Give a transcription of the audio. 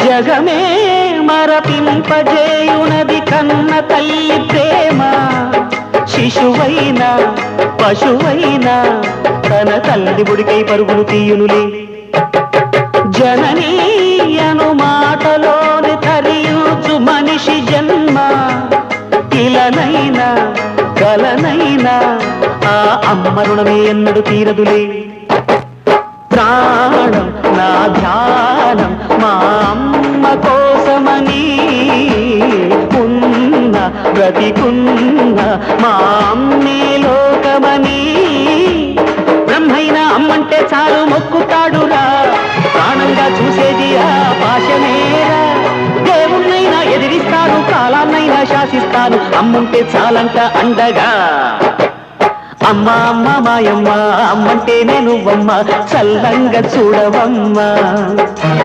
జగమే మరపింపజేయునది కన్న తల్లి ప్రేమ. శిశువైనా పశువైనా తన తల్లి బుడికై పరుగులు తీయునులే. జననీ అను మాటలోని తరియుచు మనిషి జన్మ. ఇలనైనా కలనైనా ఆ అమ్మ రుణమే ఎన్నడు తీరదులే. ప్రాణం నా ధ్యానం మా అమ్మ కోసమని, ఉన్న బ్రతికున్న మా అమ్మే లోకమని. బ్రహ్మైనా అమ్మంటే చాలు మొక్కుతాడురా, ప్రాణంగా చూసేది ఆ పాశమేరా. దేవుణ్ణైనా ఎదిరిస్తాను, కాలాన్నైనా శాసిస్తాను, అమ్ముంటే చాలంట అండగా. అమ్మ అమ్మ మాయమ్మ, అమ్మంటే నేను అమ్మ, చల్లంగా చూడవమ్మ.